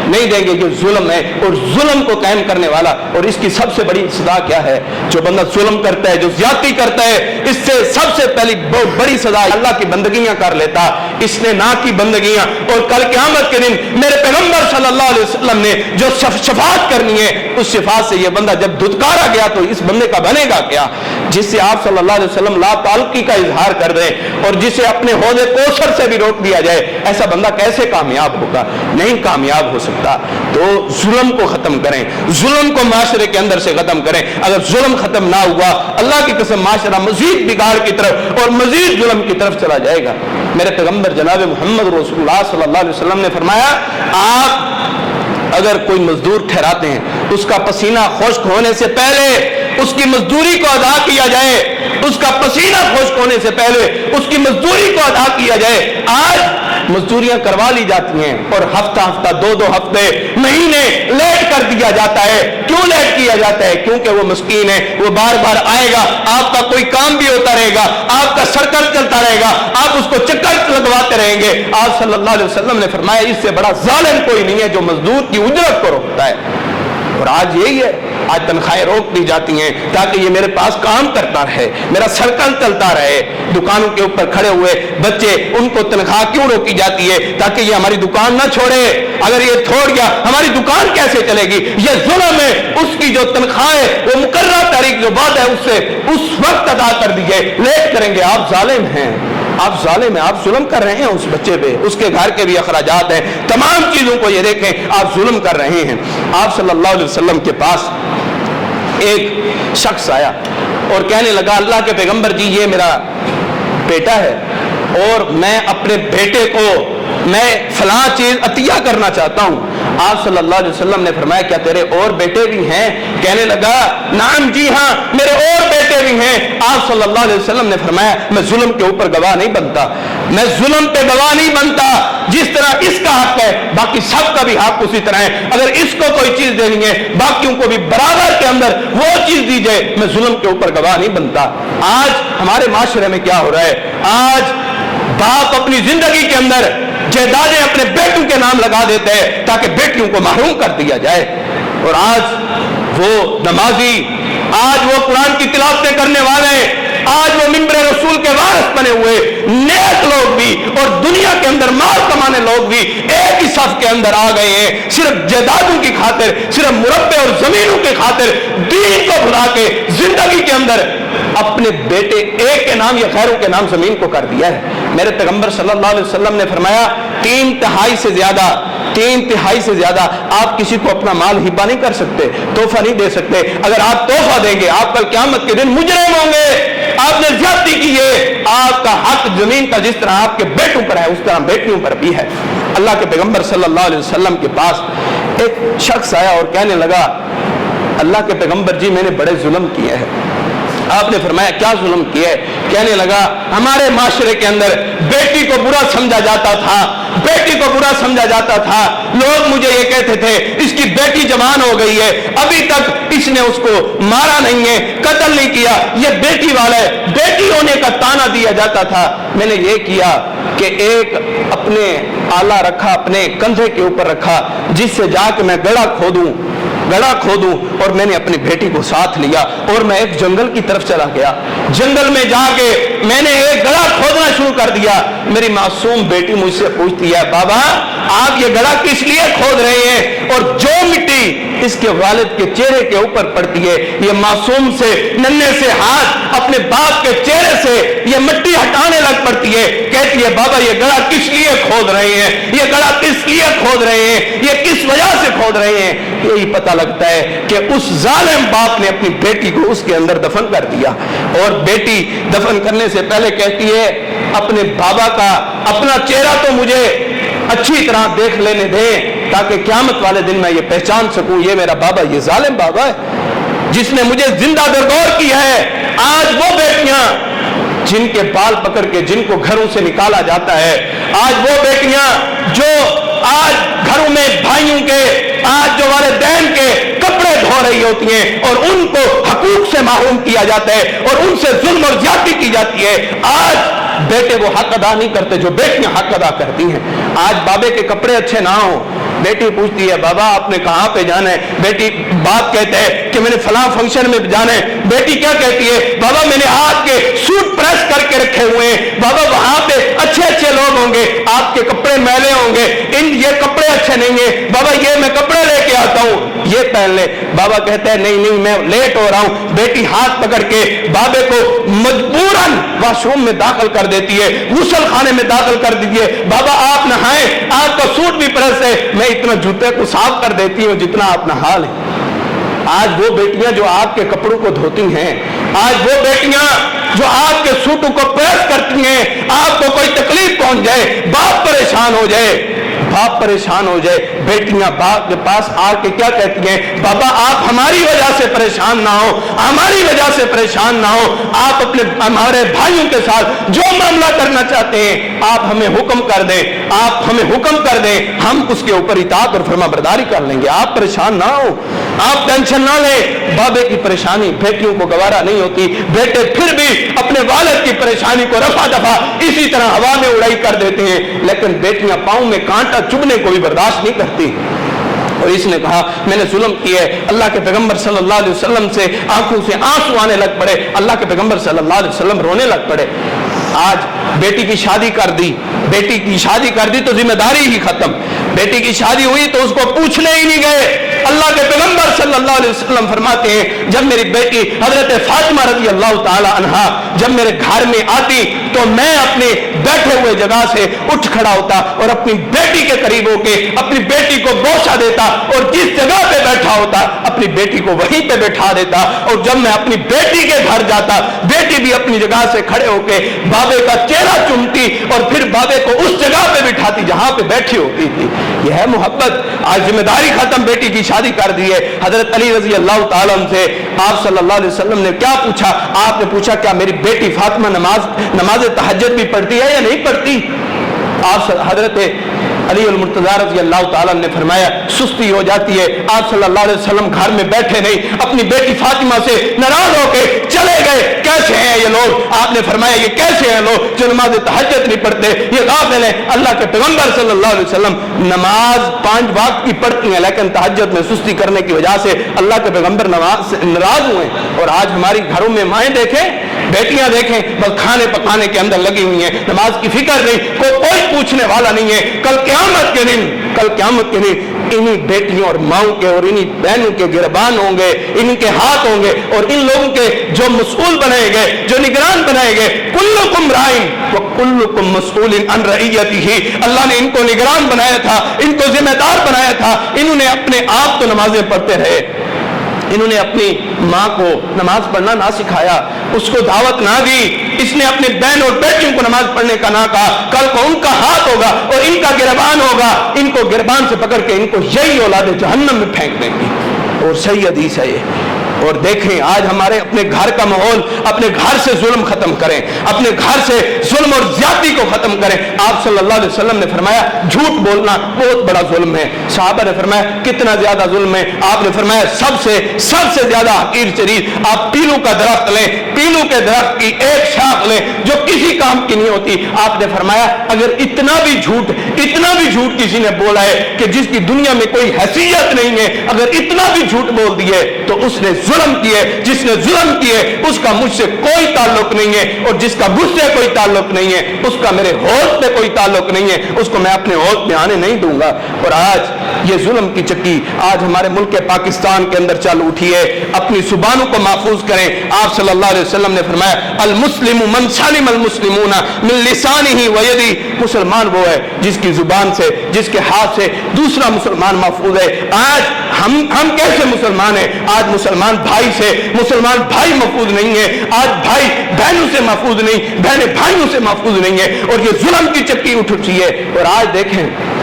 नहीं देंगे, ये जुल्म है, और जुल्म को कायम करने वाला। और इसकी सबसे बड़ी सजा क्या है? जो बंदा जुल्म करता है, जो ज्यादती करता है, इससे सबसे पहली बहुत बड़ी सजा अल्लाह की बंदगियां कर लेता। इसने ना की बंदगियां, और कल क़यामत के दिन मेरे पैगंबर सल्लल्लाहु अलैहि वसल्लम ने जो शफाअत करनी है, उस शफाअत से ये बंदा जब धुतकारा गया तो इस बंदे का बनेगा क्या? जिससे आप सल्लल्लाहु अलैहि वसल्लम ला ताल्लुकी का इजहार कर रहे हैं, और जिसे अपने होदे कोसर से भी रोक दिया जाए, ऐसा बंदा कैसे कामयाब होगा? नहीं कामयाब हो सकता। तो जुल्म को खत्म करें, जुल्म को माशरे के अंदर से खत्म करें। अगर जुल्म खत्म ना हुआ, अल्लाह की कसम माशरा मजीद बिगाड़ की तरफ और मजीद जुल्म की तरफ चला जाएगा। मेरे पैगंबर जनाब मोहम्मद रसूलुल्लाह सल्लल्लाहु अलैहि वसल्लम ने फरमाया, आप अगर कोई मजदूर ठहराते हैं, उसका पसीना खुश्क होने से पहले उसकी मजदूरी को अदा किया जाए, उसका पसीना खुश्क होने से पहले उसकी मजदूरी को अदा किया जाए। आज मजदूरियां करवा ली जाती हैं, और हफ्ता हफ्ता, 2-2 हफ्ते, महीने लेट कर दिया जाता है। क्यों लेट किया जाता है? क्योंकि वो मस्कीन है, वो बार बार आएगा, आपका कोई काम भी होता रहेगा, आपका सर्कल चलता रहेगा, आप उसको चक्कर लगवाते रहेंगे। आप सल्लल्लाहु अलैहि वसल्लम ने फरमाया, इससे बड़ा जालिम कोई नहीं है जो मजदूर की उजरत को रोकता है। और आज यही है, आज तनख्वाहें रोक दी जाती हैं ताकि ये मेरे पास काम करता रहे, मेरा सर्कल चलता रहे। दुकानों के ऊपर खड़े हुए बच्चे, उनको तनख्वाह क्यों रोकी जाती है? ताकि ये हमारी दुकान ना छोड़े। अगर ये छोड़ गया, हमारी दुकान कैसे चलेगी? ये जुल्म है। उसकी जो तनख्वाह है वो मुकर्रर तारीख जो बाद है उससे उस वक्त अदा कर दी है, लेट करेंगे। आप जालिम हैं, आप जालिम हैं, आप जुल्म कर रहे हैं उस बच्चे पे, उसके घर के भी अखराजात हैं, तमाम चीजों को ये देखें, आप जुल्म कर रहे हैं। आप सल्लल्लाहु अलैहि वसल्लम के पास एक शख्स आया और कहने लगा, अल्लाह के पैगंबर जी, ये मेरा बेटा है और मैं अपने बेटे को मैं फलां चीज अतिया करना चाहता हूं। आप सल्लल्लाहु अलैहि वसल्लम ने फरमाया, क्या तेरे और बेटे भी हैं? कहने लगा, नाम जी हाँ, मेरे और बेटे भी हैं। आप सल्लल्लाहु अलैहि वसल्लम ने फरमाया, मैं जुल्म के ऊपर गवाह नहीं बनता, मैं जुल्म पे गवाह नहीं बनता। जिस तरह इसका हक है, बाकी सबका भी हक उसी तरह है। अगर इसको कोई चीज देनी है, बाकियों को भी बराबर के अंदर वो चीज दी जाए, मैं जुल्म के ऊपर गवाह नहीं बनता। आज हमारे माशरे में क्या हो रहा है? आज बाप अपनी जिंदगी के अंदर जायदादें अपने बेटों के नाम लगा देते हैं ताकि बेटियों को महरूम कर दिया जाए। और आज वो नमाजी, आज वो कुरान की तिलावतें करने वाले, आज वो मिंबर रसूल के वारिस बने हुए नेक लोग भी और दुनिया के अंदर माल कमाने लोग भी एक ही सफ के अंदर आ गए हैं, सिर्फ जायदादों की खातिर, सिर्फ मुरब्बे और जमीनों की खातिर दीन को भुला के जिंदगी के अंदर अपने बेटे एक के नाम या खैरों के नाम जमीन को कर दिया है। मेरे पैगंबर सल्लल्लाहु अलैहि वसल्लम ने फरमाया, 3/3 से ज्यादा आप किसी को अपना माल हिब्बा नहीं कर सकते, तोहफा नहीं दे सकते। अगर आप तोहफा देंगे, आप कल क़यामत के दिन मुजरिम होंगे, आपने ज्यादती की है। आपका हक जमीन का जिस तरह आपके बेटों पर है, उस तरह बेटियों पर भी है। अल्लाह के पैगंबर सल्लल्लाहु अलैहि वसल्लम के पास एक शख्स आया और कहने लगा, अल्लाह के पैगंबर जी, मैंने बड़े जुल्म किए हैं। आपने फरमाया, क्या जुल्म किए? कहने लगा, हमारे माशरे के अंदर बेटी को बुरा समझा जाता था, बेटी को बुरा समझा जाता था। लोग मुझे ये कहते थे, इसकी बेटी जवान हो गई है, अभी तक इसने उसको मारा नहीं है, कत्ल नहीं किया, ये बेटी वाला है। बेटी होने का ताना दिया जाता था। मैंने ये किया कि एक अपने आला रखा, अपने कंधे के ऊपर रखा, जिससे जाके मैं गड़ा खोदूं, और मैंने अपनी बेटी को साथ लिया और मैं एक जंगल की तरफ चला गया। जंगल में जाके मैंने एक गड़ा खोदना शुरू कर दिया। मेरी मासूम बेटी मुझसे पूछती है, बाबा आप ये गड़ा किस लिए खोद रहे हैं? और जो मिट्टी इसके वालिद के चेहरे के ऊपर पड़ती है, ये मासूम से नन्हे से हाथ अपने बाप के चेहरे से ये मिट्टी हटाने लग पड़ती है। कहती देख लिया बाबा ये गड़ा किस लिए खोद रहे हैं, ये गड़ा किस लिए खोद रहे हैं, ये किस वजह से खोद रहे हैं। यही पता लगता है कि उस जालिम बाप ने अपनी बेटी को उसके अंदर दफन कर दिया। और बेटी दफन करने से पहले कहती है अपने बाबा का अपना चेहरा तो मुझे अच्छी तरह देख लेने दें ताकि क़यामत वाले दिन मैं ये पहचान सकूं ये मेरा बाबा, ये जालिम बाबा है जिसने मुझे जिंदा दरदोर किया है। आज वो बेटियां जिनके बाल पकड़ के जिनको घरों से निकाला जाता है, आज वो बेटियां जो आज घरों में भाइयों के, आज जो वालिदैन के कपड़े धो रही होती हैं और उनको हकूक से महरूम किया जाता है और उनसे जुल्म और ज्यादती की जाती है। आज बेटे वो हक अदा नहीं करते जो बेटियां हक अदा करती हैं। आज बाबे के कपड़े अच्छे ना हो, बेटी पूछती है बाबा आपने कहां पे जाना है, बेटी बाप कहते हैं कि मैंने फलां फंक्शन में जाना है, बेटी क्या कहती है बाबा मैंने हाथ के सूट प्रेस करके रखे हुए हैं, बाबा वहां पे अच्छे अच्छे लोग होंगे, आपके कपड़े मैले होंगे, ये कपड़े अच्छे नहीं है, बाबा ये मैं कपड़े लेके आता हूं ये पहन ले। बाबा कहता है नहीं नहीं मैं लेट हो रहा हूं। बेटी हाथ पकड़ के बाबे को मजबूरन वॉशरूम में दाखिल कर देती है, गुसल खाने में दाखिल कर दीजिए, बाबा आप नहाएं, आपका सूट भी प्रेस है, मैं इतना जूते को साफ कर देती हूं जितना आप नहा लें। आज वो बेटियां जो आपके कपड़ों को धोती हैं, आज वो बेटियां जो आपके सूटों को प्रेस करती हैं, आपको कोई तकलीफ पहुंच जाए, बाप परेशान हो जाए, बाप परेशान हो जाए, बेटियां बाप के पास आके क्या कहती हैं बाबा आप हमारी वजह से परेशान ना हो, हमारी वजह से परेशान ना हो, आप अपने हमारे भाइयों के साथ जो मामला करना चाहते हैं आप हमें हुक्म कर दें, आप हमें हुक्म कर दें, हम उसके ऊपर इताअत और फरमाबरदारी कर लेंगे, आप परेशान ना हो, आप टेंशन ना लें। बाबे की परेशानी बेटियों को गवारा नहीं होती, बेटे फिर भी अपने वालिद की परेशानी को रफा दफा इसी तरह हवा में उड़ाई कर देते हैं, लेकिन बेटियां पांव में कांटा चुभने को भी बर्दाश्त नहीं करती। और इसने कहा मैंने जुल्म किया है। अल्लाह के पैगंबर सल्लल्लाहु अलैहि वसल्लम से आंखों से आंसू आने लग पड़े, अल्लाह के पैगंबर सल्लल्लाहु अलैहि वसल्लम रोने लग पड़े। आज बेटी की शादी कर दी, बेटी की शादी कर दी तो जिम्मेदारी ही खत्म, बेटी की शादी हुई तो उसको पूछने ही नहीं गए। अल्लाह के पैगंबर सल्लल्लाहु अलैहि वसल्लम फरमाते हैं जब मेरी बेटी हजरत फातिमा रज़ी अल्लाह ताला अन्हा जब मेरे घर में आती तो मैं अपने बैठे हुए जगह से उठ खड़ा होता और अपनी बेटी के करीब होके अपनी बेटी को बोसा देता और जिस जगह पे बैठा होता अपनी बेटी को वहीं पे बैठा देता। और जब मैं अपनी बेटी के घर जाता बेटी भी अपनी जगह से खड़े होके बाबे का चेहरा चूमती और फिर बाबे को उस जगह पे बिठाती जहां पे बैठी होती थी। यह है मोहब्बत। आज जिम्मेदारी खत्म, बेटी की शादी कर दी है। हजरत अली रजी अल्लाह ताला से आप सल्लल्लाहु अलैहि वसल्लम ने क्या पूछा, आपने पूछा क्या मेरी बेटी फातिमा नमाज तहज्जुद भी पढ़ती है या नहीं पढ़ती। आप हजरत अली अल मुर्तज़ा रज़ी अल्लाह ताला ने फरमाया सुस्ती हो जाती है। आप सल्लल्लाहु अलैहि वसल्लम घर में बैठे नहीं, अपनी बेटी फातिमा से नाराज होकर चले गए। कैसे हैं ये लोग, आपने फरमाया ये कैसे हैं लोग जो नमाज तहज्जुद नहीं पढ़ते, ये गाफिल हैं। अल्लाह के पैगंबर सल्लल्लाहु अलैहि वसल्लम नमाज 5 वक्त की पढ़ती हैं लेकिन तहज्जुद में सुस्ती करने की वजह से अल्लाह के पैगंबर नमाज से नाराज हुए। और आज हमारी घरों में माएँ देखें, बेटियां देखें, बस खाने पकाने के अंदर लगी हुई हैं, नमाज की फिक्र नहीं, कोई पूछने वाला नहीं है। कल क़यामत के दिन इन्हीं बेटियों और माओं के और इन्हीं बहनों के गिरबान होंगे, इनके हाथ होंगे और इन लोगों के जो मसूल बनाए गए, जो निगरान बनाए गए। कुल्लुकुम राइन व कुल्लुकुम मसऊलिन अन रइयतिही। अल्लाह ने इनको निगरान बनाया था, इनको जिम्मेदार बनाया था। इन्होंने अपने आप तो नमाजें पढ़ते रहे, इन्होंने अपनी माँ को नमाज पढ़ना ना सिखाया, उसको दावत ना दी, इसने अपने बहन और बेटियों को नमाज पढ़ने का ना कहा। कल को उनका हाथ होगा और इनका गिरबान होगा, इनको गिरबान से पकड़ के इनको यही औलादे जहन्नम में फेंक देंगे। और सही हदीस है ये। और देखें आज हमारे अपने घर का माहौल, अपने घर से जुल्म खत्म करें, अपने घर से जुल्म और ज्यादती को खत्म करें। आप सल्लल्लाहु अलैहि वसल्लम ने फरमाया झूठ बोलना बहुत बड़ा जुल्म है। सहाबा ने फरमाया कितना ज्यादा जुल्म है। आपने फरमाया सबसे ज्यादा हकीर चीज आप पीलू का दरख्त लें, पीलू के दरख्त की एक शाख लें जो किसी काम की नहीं होती। आपने फरमाया अगर इतना भी झूठ किसी ने बोला है कि जिसकी दुनिया में कोई हैसियत नहीं है, अगर इतना भी झूठ बोल दिए तो उसने जुल्म किए, जिसने जुल्म किए उसका मुझसे कोई ताल्लुक नहीं है, और जिसका मुझसे कोई ताल्लुक नहीं है उसका मेरे होश पे कोई ताल्लुक नहीं है, उसको मैं अपने होश में आने नहीं दूंगा। और आज ये जुल्म की चक्की आज हमारे मुल्क पाकिस्तान के अंदर चल उठी है। अपनी जुबानों को महफूज करें। आप सल्लल्लाहु अलैहि वसल्लम ने फरमाया, अल मुस्लिमु मन सलिम अल मुस्लिमूना मिन लिसानिही व यदी, मुसलमान वो है जिसकी जुबान से, जिसके हाथ से दूसरा मुसलमान महफूज है। आज हम कैसे मुसलमान हैं? आज मुसलमान भाई से मुसलमान भाई महफूज नहीं है, आज भाई बहनों से महफूज नहीं, बहनें भाइयों से महफूज नहीं है, और ये जुल्म की चक्की उठ उठी है। और आज देखें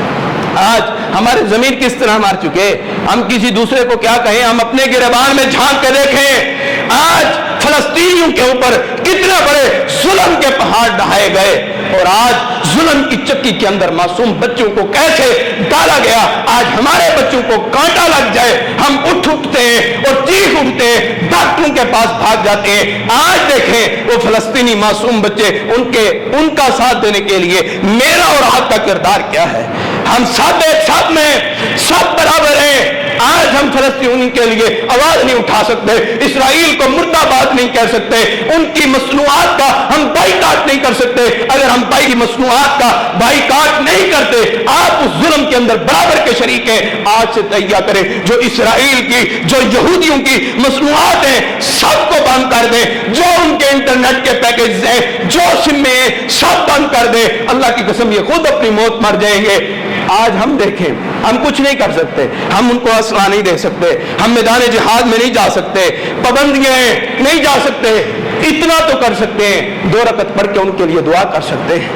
आज हमारे जमीन किस तरह मार चुके। हम किसी दूसरे को क्या कहें, हम अपने गिरबान में झांक के देखें। आज फलस्तीनियों के ऊपर कितने बड़े जुल्म के पहाड़ ढहाए गए, और आज जुल्म की चक्की के अंदर मासूम बच्चों को कैसे डाला गया। आज हमारे बच्चों को कांटा लग जाए हम उठते हैं और चीख उठते हैं, डॉक्टरों के पास भाग जाते हैं। आज देखें वो फलस्तीनी मासूम बच्चे, उनका साथ देने के लिए मेरा और आपका किरदार क्या है। हम सब एक साथ में सब बराबर हैं। आज हम फलस्तीनी के लिए आवाज नहीं उठा सकते, इसराइल को मुर्दाबाद नहीं कह सकते, उनकी मसनूआत का हम बाइकाट नहीं कर सकते। अगर हम की मसनूआत का बाइकाट नहीं करते, आप उस जुल्म के अंदर बराबर के शरीक हैं। आज से तैयार करें, जो इसराइल की, जो यहूदियों की मसनूआत हैं सबको बंद कर दें, जो उनके इंटरनेट के पैकेज हैं, जो सिम हैं सब बंद कर दें। अल्लाह की कसम ये खुद अपनी मौत मर जाएंगे। आज हम देखें, हम कुछ नहीं कर सकते, हम उनको असला नहीं दे सकते, हम मैदान जिहाद में नहीं जा सकते, पाबंदियां नहीं जा सकते। इतना तो कर सकते हैं, 2 रकत पढ़ के उनके लिए दुआ कर सकते हैं,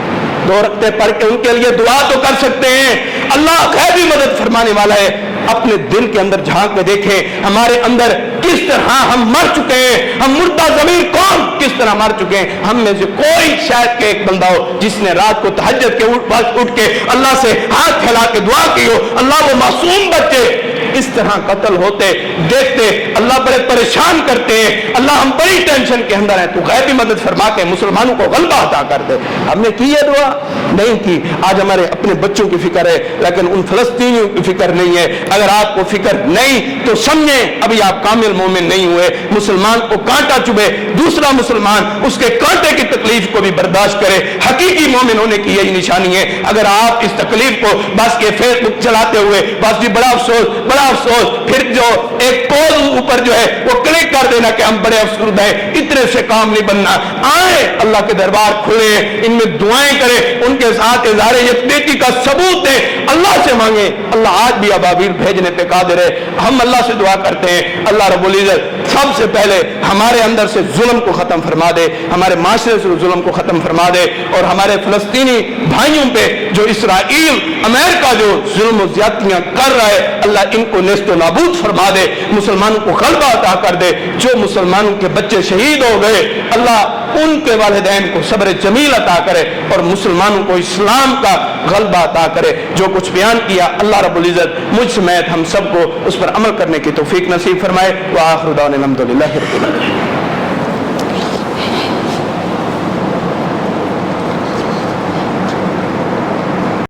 2 रकते पढ़ के उनके लिए दुआ तो कर सकते हैं। अल्लाह गैबी मदद फरमाने वाला है। अपने दिल के अंदर झांक के देखें, हमारे अंदर किस तरह हम मर चुके हैं, हम मुर्दा ज़मीर कौम किस तरह मर चुके हैं। हम में से कोई शायद के एक बंदा हो जिसने रात को तहज्जुद के उठ के अल्लाह से हाथ फैला के दुआ की हो, अल्लाह वो मासूम बच्चे इस तरह कत्ल होते देखते अल्लाह बड़े परेशान करते हैं। अल्लाह हम बड़ी टेंशन के अंदर हैं, तू गैबी मदद फरमा के मुसलमानों को गलबा अता कर दे। हमने की है दुआ? नहीं की। आज हमारे अपने बच्चों की फिक्र है, लेकिन उन फलस्तीनियों की फिक्र नहीं है। अगर आपको फिक्र नहीं तो समझें अभी आप कामिल मोमिन नहीं हुए। मुसलमान को कांटा चुभे, दूसरा मुसलमान उसके कांटे की तकलीफ को भी बर्दाश्त करे, हकीकी मोमिन होने की यही निशानी है। अगर आप इस तकलीफ को बस ये फेसबुक चलाते हुए बस जी बड़ा अफसोस, फिर जो एक पोल ऊपर जो है वो क्लिक कर देना कि हम बड़े अफसरदा हैं, इतने से काम नहीं बनना। आए अल्लाह के दरबार खुले, इनमें दुआएं करें, उनके साथ इज़हारे यकजहती का सबूत दें, अल्लाह से मांगे। अल्लाह आज भी अबाबील भेजने पे कादिर है। हम अल्लाह से दुआ करते हैं, अल्लाह रब्बुल इज्जत सबसे पहले हमारे अंदर से जुल्म को खत्म फरमा दे, हमारे माशरे से जुल्म को खत्म फरमा दे, और हमारे फलस्तीनी भाइयों पे जो इसराइल अमेरिका जो जुल्म और ज्यादतियां कर रहा है, अल्लाह इनको नेस्तो नाबूद फरमा दे, मुसलमानों को गलबा अता कर दे। जो मुसलमानों के बच्चे शहीद हो गए, अल्लाह उनके वालिदैन को सब्र जमील अता करे और मुसलमानों को इस्लाम का गलबा अता करे। जो कुछ बयान किया अल्लाह रब्बुल इज्जत मुझ समेत हम सबको उस पर अमल करने की तौफीक नसीब फरमाए। व आखिर दावना अल्हम्दुलिल्लाहि रब्बिल आलमीन।